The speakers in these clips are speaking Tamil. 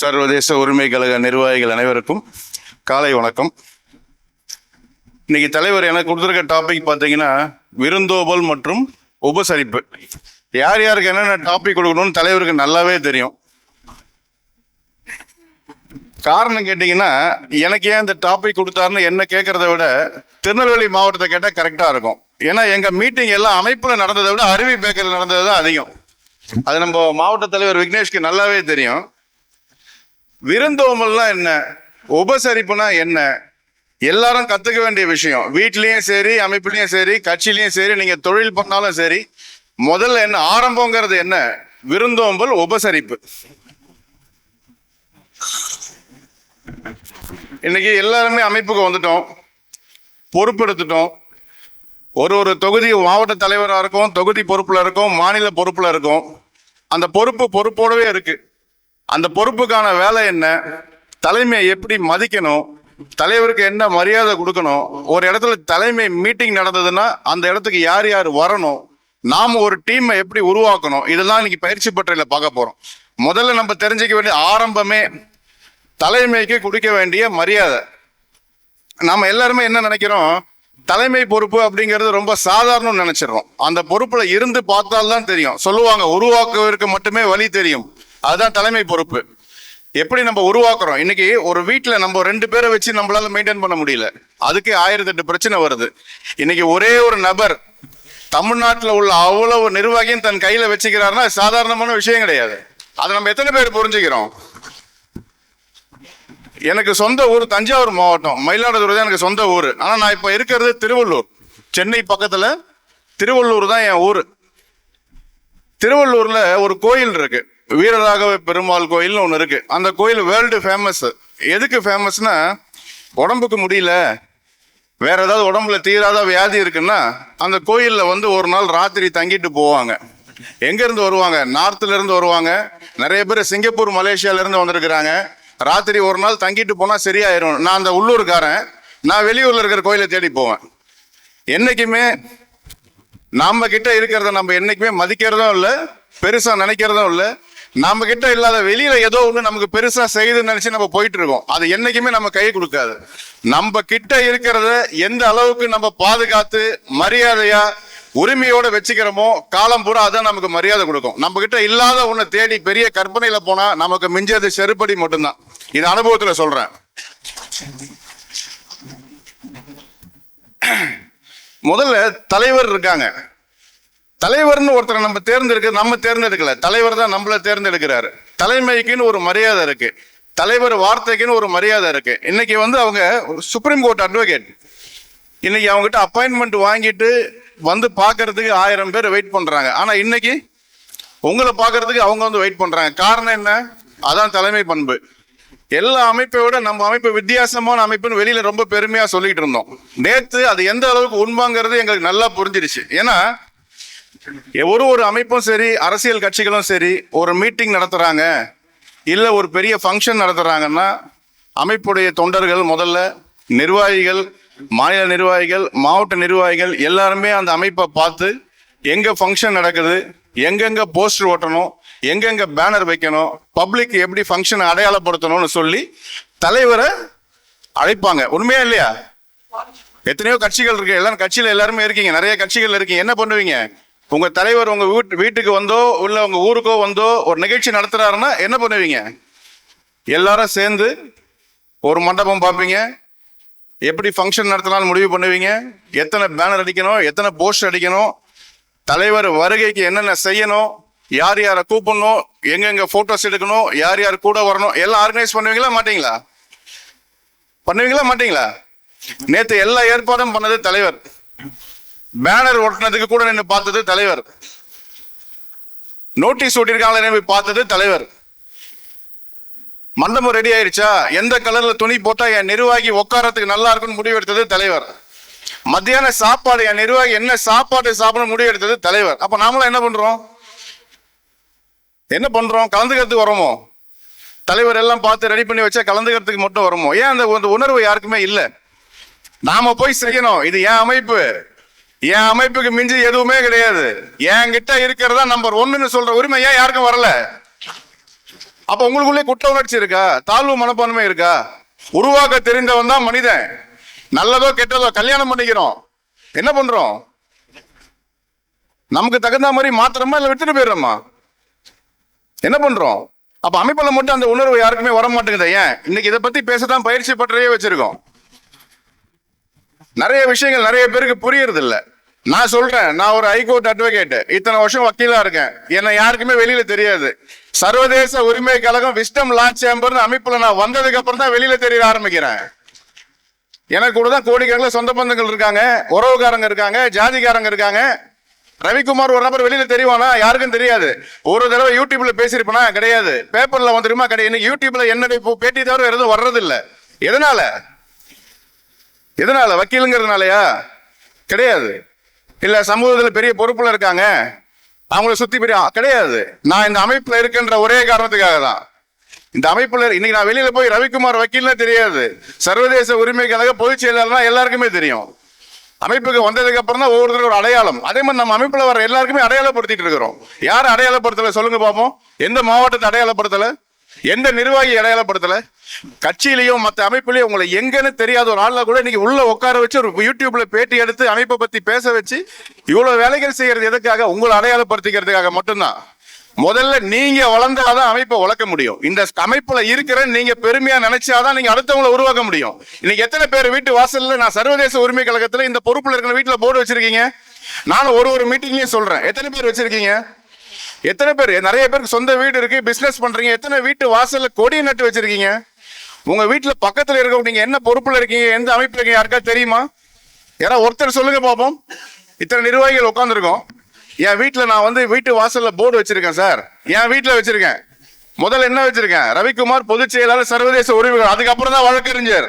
சர்வதேச உரிமை கழக நிர்வாகிகள் அனைவருக்கும் காலை வணக்கம். இன்னைக்கு தலைவர் எனக்கு கொடுத்துருக்க டாபிக் பார்த்தீங்கன்னா விருந்தோம்பல் மற்றும் உபசரிப்பு. யார் யாருக்கு என்னென்ன டாபிக் கொடுக்கணும்னு தலைவருக்கு நல்லாவே தெரியும். காரணம் கேட்டீங்கன்னா, எனக்கு ஏன் இந்த டாபிக் கொடுத்தாருன்னு என்ன கேட்கறத விட திருநெல்வேலி மாவட்டத்தை கேட்டால் கரெக்டாக இருக்கும். ஏன்னா எங்க மீட்டிங் எல்லாம் அமைப்புல நடந்ததை விட அருவி பேக்கரில் நடந்தது தான் அதிகம். அது நம்ம மாவட்ட தலைவர் விக்னேஷ்க்கு நல்லாவே தெரியும். விருந்தோம்பல்னா என்ன, உபசரிப்புனா என்ன, எல்லாரும் கத்துக்க வேண்டிய விஷயம். வீட்லயும் சரி, அமைப்புலயும் சரி, கட்சியிலயும் சரி, நீங்க தொழில் பண்ணாலும் சரி, முதல்ல என்ன ஆரம்பங்கிறது என்ன, விருந்தோம்பல், உபசரிப்பு. இன்னைக்கு எல்லாருமே அமைப்புக்கு வந்துட்டோம், பொறுப்பெடுத்துட்டோம். ஒரு தொகுதி மாவட்ட தலைவராக இருக்கும், தொகுதி பொறுப்புல இருக்கும், மாநில பொறுப்புல இருக்கும். அந்த பொறுப்போடவே இருக்கு. அந்த பொறுப்புக்கான வேலை என்ன, தலைமையை எப்படி மதிக்கணும், தலைவருக்கு என்ன மரியாதை கொடுக்கணும், ஒரு இடத்துல தலைமை மீட்டிங் நடந்ததுன்னா அந்த இடத்துக்கு யார் யார் வரணும், நாம ஒரு டீமை எப்படி உருவாக்கணும், இதெல்லாம் இன்னைக்கு பயிற்சி பட்டறையில பார்க்க போறோம். முதல்ல நம்ம தெரிஞ்சுக்க வேண்டிய ஆரம்பமே தலைமைக்கு கொடுக்க வேண்டிய மரியாதை. நாம எல்லாருமே என்ன நினைக்கிறோம், தலைமை பொறுப்பு அப்படிங்கிறது ரொம்ப சாதாரணம் நினைச்சிடறோம். அந்த பொறுப்புல இருந்து பார்த்தால்தான் தெரியும். சொல்லுவாங்க, உருவாக்குவதற்கு மட்டுமே வழி தெரியும். அதுதான் தலைமை பொறுப்பு. எப்படி நம்ம உருவாக்குறோம். இன்னைக்கு ஒரு வீட்டுல நம்ம 2 பேரை வச்சு நம்மளால மெயின்டைன் பண்ண முடியல, அதுக்கே 1008 பிரச்சனை வருது. இன்னைக்கு ஒரே ஒரு நபர் தமிழ்நாட்டில் உள்ள அவ்வளவு நிர்வாகியும் தன் கையில வச்சுக்கிறாருன்னா சாதாரணமான விஷயம் கிடையாது. அதை நம்ம எத்தனை பேர் புரிஞ்சுக்கிறோம். எனக்கு சொந்த ஊர் தஞ்சாவூர் மாவட்டம், மயிலாடுதுறை தான் எனக்கு சொந்த ஊர். ஆனா நான் இப்ப இருக்கிறது திருவள்ளூர், சென்னை பக்கத்துல திருவள்ளூர் தான் என் ஊர். திருவள்ளூர்ல ஒரு கோயில் இருக்கு, வீரராகவ பெருமாள் கோயில்னு ஒன்று இருக்கு. அந்த கோயில் வேர்ல்டு ஃபேமஸ். எதுக்கு ஃபேமஸ்னா, உடம்புக்கு முடியல, வேற ஏதாவது உடம்புல தீராத வியாதி இருக்குன்னா அந்த கோயிலில் ஒரு நாள் ராத்திரி தங்கிட்டு போவாங்க. எங்க இருந்து வருவாங்க, நார்த்ல இருந்து வருவாங்க. நிறைய பேர் சிங்கப்பூர், மலேசியால இருந்து வந்திருக்கிறாங்க. ராத்திரி ஒரு நாள் தங்கிட்டு போனா சரியாயிரும். நான் அந்த உள்ளூர்காரன், நான் வெளியூர்ல இருக்கிற கோயிலை தேடி போவேன். என்னைக்குமே நம்ம கிட்ட இருக்கிறத நம்ம என்னைக்குமே மதிக்கிறதும் இல்லை, பெருசா நினைக்கிறதும் இல்லை. நம்ம கிட்ட இல்லாத வெளியில ஏதோ ஒண்ணு நமக்கு பெருசா செய்யுதுன்னு நினைச்சு நம்ம போயிட்டு இருக்கோம். அது என்னைக்குமே நம்ம கை கொடுக்காது. நம்ம கிட்ட இருக்கிறத எந்த அளவுக்கு நம்ம பாதுகாத்து மரியாதையா உரிமையோட வச்சுக்கிறோமோ காலம் பூரா அதான் நமக்கு மரியாதை கொடுக்கும். நம்ம கிட்ட இல்லாத ஒண்ணு தேடி பெரிய கற்பனையில போனா நமக்கு மிஞ்சது செருப்படி மட்டும்தான். இது அனுபவத்துல சொல்றேன். முதல்ல தலைவர் இருக்காங்க. தலைவர்னு ஒருத்தரை நம்ம தேர்ந்தெடுக்கல, தலைவர் தான் நம்மள தேர்ந்தெடுக்கிறாரு. தலைமைக்குன்னு ஒரு மரியாதை இருக்கு, தலைவர் வார்த்தைக்குன்னு ஒரு மரியாதை இருக்கு. இன்னைக்கு அவங்க சுப்ரீம் கோர்ட் அட்வொகேட். இன்னைக்கு அவங்ககிட்ட அப்பாயின்மெண்ட் வாங்கிட்டு பார்க்கறதுக்கு 1000 பேர் வெயிட் பண்றாங்க. ஆனா இன்னைக்கு உங்களை பார்க்கறதுக்கு அவங்க வெயிட் பண்றாங்க. காரணம் என்ன, அதான் தலைமை பண்பு. எல்லா அமைப்பை விட நம்ம அமைப்பு வித்தியாசமான அமைப்புன்னு வெளியில ரொம்ப பெருமையா சொல்லிட்டு இருந்தோம். நேத்து அது எந்த அளவுக்கு உண்மைங்கிறது எங்களுக்கு நல்லா புரிஞ்சிருச்சு. ஏன்னா ஒரு அமைப்பும் சரி, அரசியல் கட்சிகளும் சரி, ஒரு மீட்டிங் நடத்துறாங்க, இல்ல ஒரு பெரிய ஃபங்க்ஷன் நடத்துறாங்கன்னா அமைப்புடைய தொண்டர்கள், முதல்ல நிர்வாகிகள், மாநில நிர்வாகிகள், மாவட்ட நிர்வாகிகள் எல்லாருமே அந்த அமைப்பை பார்த்து எங்க ஃபங்க்ஷன் நடக்குது, எங்கெங்க போஸ்டர் ஓட்டணும், எங்கெங்க பேனர் வைக்கணும், பப்ளிக் எப்படி ஃபங்க்ஷனை அடையாளப்படுத்தணும்னு சொல்லி தலைவரை அழைப்பாங்க. உண்மையா இல்லையா? எத்தனையோ கட்சிகள் இருக்கு, எல்லாரும் கட்சியில எல்லாருமே இருக்கீங்க, நிறைய கட்சிகள் இருக்கீங்க. என்ன பண்ணுவீங்க, உங்க தலைவர் உங்க வீட்டுக்கு வந்தோ இல்ல உங்க ஊருக்கோ வந்தோ ஒரு நிகழ்ச்சி நடத்துறாருன்னா என்ன பண்ணுவீங்க, எல்லாரும் சேர்ந்து ஒரு மண்டபம் பார்ப்பீங்க, எப்படி ஃபங்க்ஷன் நடத்தினாலும் முடிவு பண்ணுவீங்க, எத்தனை பேனர் அடிக்கணும், எத்தனை போஸ்டர் அடிக்கணும், தலைவர் வருகைக்கு என்னென்ன செய்யணும், யார் யாரை கூப்பிடணும், எங்கெங்க போட்டோஸ் எடுக்கணும், யார் யார் கூட வரணும், எல்லாம் ஆர்கனைஸ் பண்ணுவீங்களா மாட்டீங்களா? பண்ணுவீங்களா மாட்டீங்களா? நேத்து எல்லா ஏற்பாடும் பண்ணது தலைவர். பேனர் ஒட்டினதுக்கு கூட நின்று பார்த்தது தலைவர். நோட்டீஸ் ஒட்டிருக்காங்களே பார்த்தது தலைவர். மண்டபம் ரெடி ஆயிடுச்சா, எந்த கலர்ல துணி போட்டா என் நிர்வாகி உட்காரத்துக்கு நல்லா இருக்குன்னு முடிவெடுத்தது தலைவர். மத்தியான சாப்பாடு என் நிர்வாகி என்ன சாப்பாடு சாப்பிட முடிவெடுத்தது தலைவர். அப்ப நாமளும் என்ன பண்றோம், கலந்துக்கிறதுக்கு வரோமோ? தலைவர் எல்லாம் பார்த்து ரெடி பண்ணி வச்சா கலந்துக்கிறதுக்கு மட்டும் வரோமோ? ஏன் அந்த உணர்வு யாருக்குமே இல்லை. நாம போய் செய்யணும். இது என் அமைப்பு, என் அமைப்புக்கு மிஞ்சி எதுவுமே கிடையாது, என்கிட்ட இருக்கிறதா நம்பர் 1ன்னு சொல்ற உரிமை ஏன் யாருக்கும் வரல? அப்ப உங்களுக்குள்ளே குற்ற உணர்ச்சி இருக்கா? தாழ்வு மனப்பான்மை இருக்கா? உருவாக்க தெரிந்தவன் தான் மனிதன். நல்லதோ கெட்டதோ கல்யாணம் பண்ணிக்கிறோம், என்ன பண்றோம்? நமக்கு தகுந்த மாதிரி மாத்திரமா இல்ல விட்டுட்டு போயிடுறோமா? என்ன பண்றோம்? அப்ப அமைப்புல மட்டும் அந்த உணர்வு யாருக்குமே வர மாட்டேங்குது. ஏன்? இன்னைக்கு இதை பத்தி பேசதான் பயிற்சி பட்டறையே வச்சிருக்கோம். நிறைய விஷயங்கள் நிறைய பேருக்கு புரியறது இல்ல. நான் சொல்றேன், நான் ஒரு ஹைகோர்ட் அட்வொகேட், இத்தனை வருஷம் வக்கீலா இருக்கேன். என்ன யாருக்குமே வெளியில தெரியாது. சர்வதேச உரிமை கழகம் விஸ்டம் லா சேம்பர் அமைப்புல நான் வந்ததுக்கு அப்புறம் தான் வெளியில தெரிய ஆரம்பிக்கிறேன். எனக்கு கூட தான் கோடிக்கணக்கில் சொந்த பந்தங்கள் இருக்காங்க, உறவுக்காரங்க இருக்காங்க, ஜாதிக்காரங்க இருக்காங்க. ரவிக்குமார் ஒரு நபர் வெளியில தெரியுவானா? யாருக்கும் தெரியாது. ஒரு தடவை யூடியூப்ல பேசியிருப்பனா? கிடையாது. பேப்பர்ல வந்துருமா? கிடையாது. யூடியூப்ல என்னுடைய பேட்டி தவிர எதுவும் வர்றது இல்ல. எதனால? எதனால? வக்கீலுங்கிறதுனாலயா? கிடையாது. இல்ல சமூகத்தில் பெரிய பொறுப்புல இருக்காங்க, அவங்கள சுத்தி பெரிய கிடையாது. நான் இந்த அமைப்புல இருக்கின்ற ஒரே காரணத்துக்காக தான். இந்த அமைப்புல இன்னைக்கு நான் வெளியில போய் ரவிக்குமார் வக்கீல்னே தெரியாது. சர்வதேச உரிமை கழக பொதுச் செயலாளர் எல்லாருக்குமே தெரியும். அமைப்புக்கு வந்ததுக்கு அப்புறம் தான் ஒவ்வொருத்தரும் ஒரு அடையாளம். அதே மாதிரி நம்ம அமைப்புல வர எல்லாருக்குமே அடையாளப்படுத்திட்டு இருக்கிறோம். யார் அடையாளப்படுத்தல சொல்லுங்க பார்ப்போம்? எந்த மாவட்டத்தை அடையாளப்படுத்தல? எந்த நிர்வாகி அடையாளப்படுத்தல? கட்சியிலையும் மற்ற அமைப்புலயும் உங்களை எங்கன்னு தெரியாத ஒரு ஆள்ல கூட இன்னைக்கு உள்ள உட்கார வச்சு ஒரு யூடியூப்ல பேட்டி எடுத்து அமைப்பை பத்தி பேச வச்சு இவ்வளவு வேலைகள் செய்யறது எதுக்காக? உங்களை அடையாளப்படுத்திக்கிறதுக்காக மட்டும்தான். முதல்ல நீங்க வளர்ந்தாதான் அமைப்பை வளர்க்க முடியும். இந்த அமைப்புல இருக்கிற நீங்க பெருமையா நினைச்சாதான் நீங்க அடுத்தவங்களை உருவாக்க முடியும். இன்னைக்கு எத்தனை பேர் வீட்டு வாசல்ல நான் சர்வதேச உரிமை கழகத்துல இந்த பொறுப்புல இருக்கிற வீட்டுல போர்டு வச்சிருக்கீங்க? நானும் ஒரு மீட்டிங்லயும் சொல்றேன், எத்தனை பேர் வச்சிருக்கீங்க? எத்தனை பேர்? நிறைய பேருக்கு சொந்த வீடு இருக்கு, பிசினஸ் பண்றீங்க. எத்தனை வீட்டு வாசல்ல கொடி நட்டு வச்சிருக்கீங்க? உங்க வீட்டுல பக்கத்துல இருக்க நீங்க என்ன பொறுப்புல இருக்கீங்க, எந்த அமைப்புல இருக்கீங்க, யாருக்கா தெரியுமா? யாராவது ஒருத்தர் சொல்லுங்க பாப்போம். இத்தனை நிர்வாகிகள் உட்காந்துருக்கோம். என் வீட்டுல நான் வீட்டு வாசல்ல போர்டு வச்சிருக்கேன் சார். என் வீட்டுல வச்சிருக்கேன். முதல்ல என்ன வச்சிருக்கேன்? ரவிக்குமார் பொதுச் செயலாளர் சர்வதேச உரிமைகள். அதுக்கப்புறம் தான் வழக்கறிஞர்.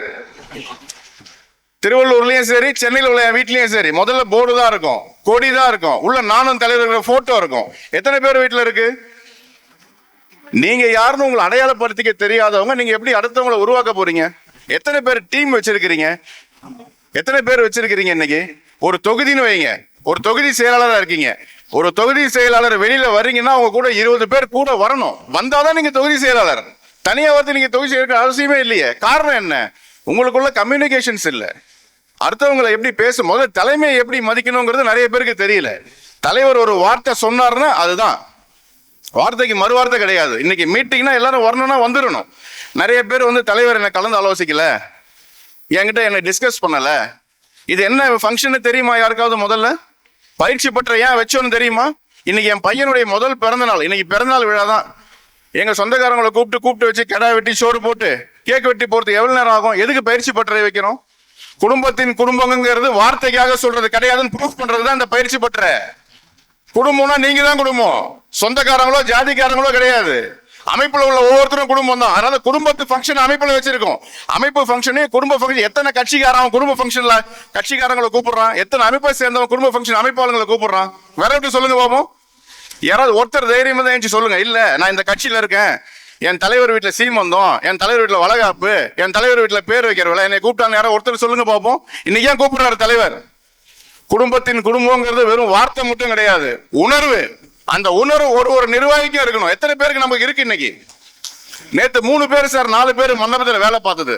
திருவள்ளூர்லயும் சரி, சென்னையில் உள்ள என் வீட்லயும் சரி, முதல்ல போர்டு தான் இருக்கும், கொடி தான் இருக்கும், உள்ள நானும் தலைவர் போட்டோ இருக்கும். எத்தனை பேர் வீட்டுல இருக்கு? நீங்க யாருன்னு உங்களை அடையாளப்படுத்திக்க தெரியாதவங்க நீங்க எப்படி அடுத்தவங்களை உருவாக்க போறீங்க? எத்தனை பேர் டீம் வச்சிருக்கிறீங்க? எத்தனை பேர் வச்சிருக்கிறீங்க? இன்னைக்கு ஒரு தொகுதின்னு வைங்க, ஒரு தொகுதி செயலாளராக இருக்கீங்க. ஒரு தொகுதி செயலாளர் வெளியில வர்றீங்கன்னா அவங்க கூட 20 பேர் கூட வரணும். வந்தாதான் நீங்க தொகுதி செயலாளர். தனியா வந்து நீங்க தொகுதி செயலாளர் அவசியமே இல்லையே. காரணம் என்ன? உங்களுக்குள்ள கம்யூனிகேஷன்ஸ் இல்ல. அடுத்தவங்களை எப்படி பேசும், முதல்ல தலைமையை எப்படி மதிக்கணுங்கிறது நிறைய பேருக்கு தெரியல. தலைவர் ஒரு வார்த்தை சொன்னார்னா அதுதான் வார்த்தைக்கு மறு வார்த்தை கிடையாது. இன்னைக்கு மீட்டிங்னா எல்லாரும் வரணும்னா வந்துடணும். நிறைய பேர் தலைவர் என்ன கலந்து ஆலோசிக்கல, என்கிட்ட என்ன டிஸ்கஸ் பண்ணல. இது என்ன ஃபங்க்ஷன் தெரியுமா யாருக்காவது? முதல்ல பயிற்சி பற்ற ஏன் வச்சோன்னு தெரியுமா? இன்னைக்கு என் பையனுடைய முதல் பிறந்த நாள். இன்னைக்கு பிறந்தநாள் விழா தான். எங்க சொந்தக்காரங்களை கூப்பிட்டு வச்சு கடை வெட்டி சோறு போட்டு கேக் வெட்டி போறது எவ்வளவு நேரம் ஆகும்? எதுக்கு பயிற்சி பற்றை வைக்கிறோம்? குடும்பத்தின் குடும்பங்கிறது வார்த்தைக்காக சொல்றது கிடையாதுன்னு ப்ரூஃப் பண்றதுதான் இந்த பயிற்சி பற்ற. குடும்பம்னா நீங்க தான் குடும்பம், சொந்தக்காரங்களோ ஜாதிக்காரங்களோ கிடையாது. அமைப்புல உள்ள ஒவ்வொருத்தரும் குடும்பம் தான். அதனால குடும்பத்து ஃபங்க்ஷன் அமைப்புல வச்சிருக்கோம். அமைப்பு ஃபங்க்ஷனே குடும்ப ஃபங்க்ஷன். எத்தனை கட்சிக்காரன் குடும்ப ஃபங்க்ஷன்ல கட்சிக்காரங்களை கூப்பிடுறான்? எத்தனை அமைப்பை சேர்ந்தவன் குடும்ப ஃபங்க்ஷன் அமைப்பாளர்களை கூப்பிடுறான்? வேற எப்படி சொல்லுங்க பாப்போம். யாராவது ஒருத்தர் தைரியமா தான் எழுந்து சொல்லுங்க, இல்ல நான் இந்த கட்சியில இருக்கேன், என் தலைவர் வீட்டுல சீமந்தம், என் தலைவர் வீட்டுல வளகாப்பு, என் தலைவர் வீட்டுல பேர் வைக்கிறவள என்னை கூப்பிட்டாங்க, யாராவது ஒருத்தர் சொல்லுங்க பாப்போம். இன்னைக்கு ஏன் கூப்பிடுறாரு தலைவர்? குடும்பத்தின் குடும்பங்கிறது வெறும் வார்த்தை மட்டும் கிடையாது, உணர்வு. அந்த உணர்வு ஒரு நிர்வாகிக்கும் இருக்கணும். எத்தனை பேருக்கு நமக்கு இருக்கு? இன்னைக்கு நேத்து 3 பேர் சார் 4 பேர் மண்டபத்தில் வேலை பார்த்தது.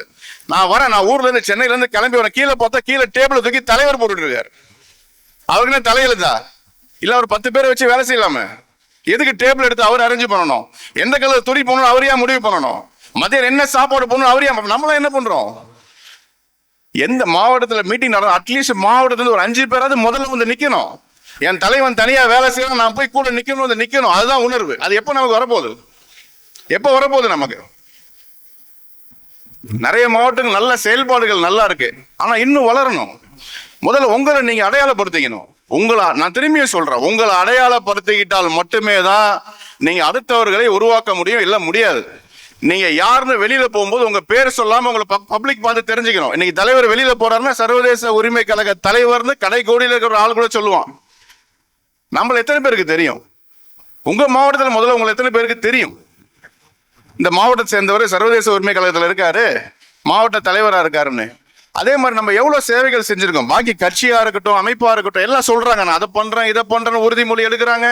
நான் வரேன், நான் ஊர்ல இருந்து சென்னையில இருந்து கிளம்பி வரேன். கீழே பார்த்தா கீழே டேபிள் தூக்கி தலைவர் போட்டுட்டு இருக்காரு. அவருக்கு தலையிலதா இல்ல ஒரு 10 பேரை வச்சு வேலை செய்யலாமே. எதுக்கு டேபிள் எடுத்து அவர் அரேஞ்ச் பண்ணணும்? எந்த கலர் துணி போகணும் அவரையா முடிவு பண்ணணும்? மதியம் என்ன சாப்பாடு போகணும் அவரையா? நம்மளாம் என்ன பண்றோம்? எந்த மாவட்டத்தில் மீட்டிங் நடக்கும், அட்லீஸ்ட் மாவட்டத்துல ஒரு 5 பேராவது முதல்ல நிக்கணும். என் தலைவன் தனியா வேலை செய்யணும், நான் போய் கூட நிக்கணும். அதுதான் உணர்வு. அது எப்ப நமக்கு வரப்போகுது? எப்ப வரப்போகுது நமக்கு? நிறைய மாவட்டங்கள் நல்ல செயல்பாடுகள் நல்லா இருக்கு, ஆனா இன்னும் வளரணும். முதல்ல உங்களை நீங்க அடையாளப்படுத்திக்கணும். நான் திரும்பியும் சொல்றேன், உங்களை அடையாளப்படுத்திக்கிட்டால் மட்டுமே தான் நீங்க அடுத்தவர்களை உருவாக்க முடியும். இல்ல முடியாது. நீங்க யாருன்னு வெளியில போகும்போது உங்க பேர் சொல்லாம உங்களை பப்ளிக் பார்த்து தெரிஞ்சுக்கணும். இன்னைக்கு தலைவர் வெளியில போறாருன்னா சர்வதேச உரிமை கழக தலைவர்னு கடை கோடியில் இருக்கிற ஒரு ஆள் கூட சொல்லுவான். நம்மள எத்தனை பேருக்கு தெரியும்? உங்க மாவட்டத்தில் முதல்ல உங்களை எத்தனை பேருக்கு தெரியும்? இந்த மாவட்டத்தை சேர்ந்தவர் சர்வதேச உரிமை கழகத்தில் இருக்காரு, மாவட்ட தலைவரா இருக்காருன்னு. அதே மாதிரி நம்ம எவ்வளவு சேவைகள் செஞ்சிருக்கோம். பாக்கி கட்சியா இருக்கட்டும், அமைப்பா இருக்கட்டும், எல்லாம் சொல்றாங்க நான் அதை பண்றேன் இதை பண்றேன்னு உறுதிமொழி எடுக்கிறாங்க,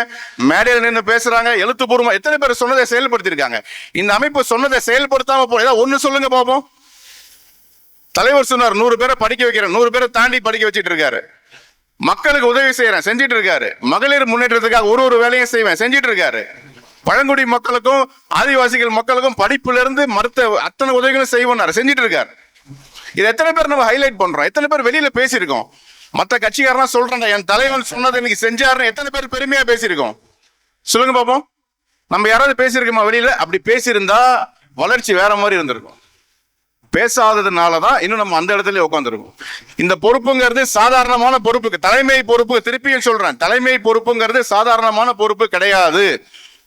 மேடையில் நின்று பேசுறாங்க, எழுத்துப்பூர்வமா எத்தனை பேர் சொன்னதை செயல்படுத்திருக்காங்க. இந்த அமைப்பு சொன்னதை செயல்படுத்தாம போ, ஏதாவது ஒண்ணு சொல்லுங்க பாப்போம். தலைவர் சொன்னார் 100 பேரை படிக்க வைக்கிறேன், 100 பேரை தாண்டி படிக்க வச்சிட்டு இருக்காரு. மக்களுக்கு உதவி செய்யறேன் செஞ்சிட்டு இருக்காரு. மகளிர் முன்னேற்றத்துக்காக ஒரு வேலையும் செய்வேன் செஞ்சிட்டு இருக்காரு. பழங்குடி மக்களுக்கும் ஆதிவாசிகள் மக்களுக்கும் படிப்புல இருந்து மருத்துவ அத்தனை உதவிகளும் செய்வோம் செஞ்சிட்டு இருக்காரு. இது எத்தனை பேர் நம்ம ஹைலைட் பண்றோம், எத்தனை பேர் வெளியில பேசியிருக்கோம். மற்ற கட்சிக்காரனா சொல்றேன் என் தலைவன் சொன்னதை இன்னைக்கு செஞ்சாருன்னு எத்தனை பேர் பெருமையா பேசியிருக்கோம் சொல்லுங்க பாப்போம். நம்ம யாராவது பேசியிருக்கோமா வெளியில? அப்படி பேசியிருந்தா வளர்ச்சி வேற மாதிரி இருந்திருக்கும். பேசாததுனாலதான் இன்னும் நம்ம அந்த இடத்துல உட்காந்துருக்கோம். இந்த பொறுப்புங்கிறது சாதாரணமான பொறுப்புக்கு, தலைமை பொறுப்பு, திருப்பியும் சொல்றேன், தலைமை பொறுப்புங்கிறது சாதாரணமான பொறுப்பு கிடையாது.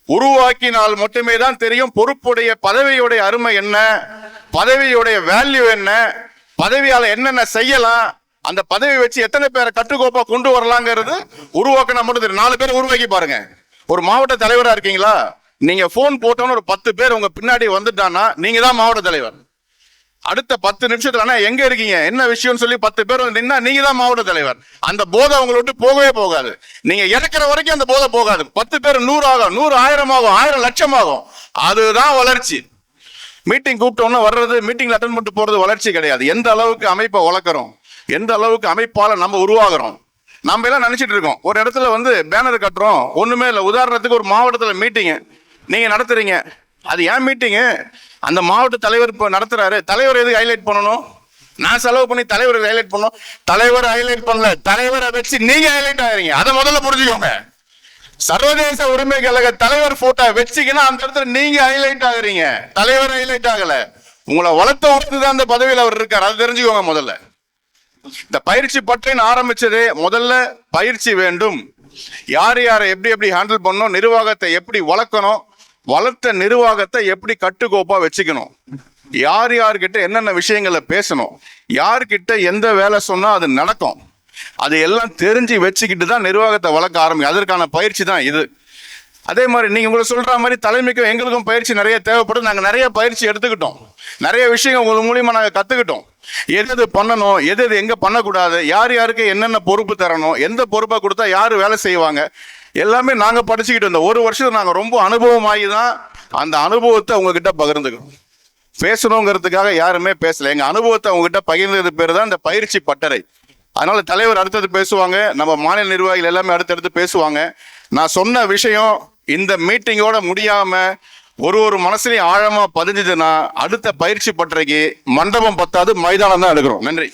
உருவாக்கினால் மட்டுமே தான் தெரியும் பொறுப்புடைய பதவியுடைய அருமை என்ன, பதவியுடைய வேல்யூ என்ன, பதவியால என்னென்ன செய்யலாம், அந்த பதவி வச்சு எத்தனை பேரை கட்டுக்கோப்பா கொண்டு வரலாங்கிறது உருவாக்கினா மட்டும் தெரியும். 4 பேர் உருவாக்கி பாருங்க. ஒரு மாவட்ட தலைவரா இருக்கீங்களா, நீங்க போன் போட்டோன்னு ஒரு 10 பேர் உங்க பின்னாடி வந்துட்டானா நீங்க தான் மாவட்ட தலைவர். அடுத்த 10 நிமிஷத்துல எங்க இருக்கீங்க என்ன விஷயம்னு சொல்லி 10 பேர் நின்னா நீங்க தான் மாவட்ட தலைவர். அந்த போதை உங்களை விட்டு போகவே போகாது. நீங்க இறக்குற வரைக்கும் அந்த போதை போகாது. 10 பேர் 100 ஆகும், 100 1000 ஆகும், 1000 லட்சம் ஆகும். அதுதான் வளர்ச்சி. மீட்டிங் கூப்பிட்டோன்னு வர்றது, மீட்டிங்ல அட்டன் பண்ணிட்டு போறது வளர்ச்சி கிடையாது. எந்த அளவுக்கு அமைப்பை வளர்க்குறோம், எந்த அளவுக்கு அமைப்பால நம்ம உருவாகிறோம். நம்ம எல்லாம் நினைச்சிட்டு இருக்கோம் ஒரு இடத்துல பேனர் கட்டுறோம், ஒண்ணுமே இல்லை. உதாரணத்துக்கு ஒரு மாவட்டத்துல மீட்டிங் நீங்க நடத்துறீங்க, அது ஏன் மீட்டிங்கு, அந்த மாவட்ட தலைவர் இப்ப நடத்துறாரு, தலைவர் எதுக்கு ஹைலைட் பண்ணணும்? நான் செலவு பண்ணி தலைவர் ஹைலைட் பண்ணணும். தலைவர் ஹைலைட் பண்ணல, தலைவரை வச்சு நீங்க ஹைலைட் ஆகிறீங்க. அதை முதல்ல புரிஞ்சுக்கோங்க. சர்வதேச உரிமை கழக தலைவர் போட்டோ வச்சுக்கினா அந்த இடத்துல நீங்க ஹைலைட் ஆகுறீங்க, தலைவர் ஹைலைட் ஆகல. உங்களை வளர்த்த ஒருத்துதான் அந்த பதவியில் அவர் இருக்காரு, அது தெரிஞ்சுக்கோங்க. முதல்ல இந்த பயிற்சி பற்றின்னு ஆரம்பிச்சதே முதல்ல பயிற்சி வேண்டும். யார் யாரை எப்படி எப்படி ஹேண்டில் பண்ணணும், நிர்வாகத்தை எப்படி வளர்க்கணும், வளர்த்த நிர்வாகத்தை எப்படி கட்டுக்கோப்பா வச்சுக்கணும், யார் யார்கிட்ட என்னென்ன விஷயங்களை பேசணும், யார்கிட்ட எந்த வேலை சொன்னா அது நடக்கும், அது எல்லாம் தெரிஞ்சு வச்சுக்கிட்டு தான் நிர்வாகத்தை வளர்க்க ஆரம்பிக்கும். அதற்கான பயிற்சி தான் இது. அதே மாதிரி நீங்க உங்களை சொல்ற மாதிரி தலைமைக்கும் எங்களுக்கும் பயிற்சி நிறைய தேவைப்படும். நாங்க நிறைய பயிற்சி எடுத்துக்கிட்டோம், நிறைய விஷயங்கள் உங்க மூலியமா நாங்க கத்துக்கிட்டோம். எது பண்ணணும், எது எங்க பண்ணக்கூடாது, யார் யாருக்கு என்னென்ன பொறுப்பு தரணும், எந்த பொறுப்பை கொடுத்தா யாரு வேலை செய்வாங்க, எல்லாமே நாங்க படிச்சுக்கிட்டு இருந்தோம். ஒரு வருஷம் நாங்க ரொம்ப அனுபவமாகி தான் அந்த அனுபவத்தை உங்ககிட்ட பகிர்ந்துக்கிறோம். பேசணுங்கிறதுக்காக யாருமே பேசல, எங்க அனுபவத்தை உங்ககிட்ட பகிர்ந்தது பேர் தான் இந்த பயிற்சி பட்டறை. அதனால தலைவர் அடுத்தது பேசுவாங்க, நம்ம மாநில நிர்வாகிகள் எல்லாமே அடுத்தடுத்து பேசுவாங்க. நான் சொன்ன விஷயம் இந்த மீட்டிங்கோட முடியாம ஒரு மனசுலயும் ஆழமா பதிஞ்சுதுன்னா அடுத்த பயிற்சி பட்டறைக்கு மண்டபம் பத்தாது, மைதானம் தான் எடுக்கிறோம். நன்றி.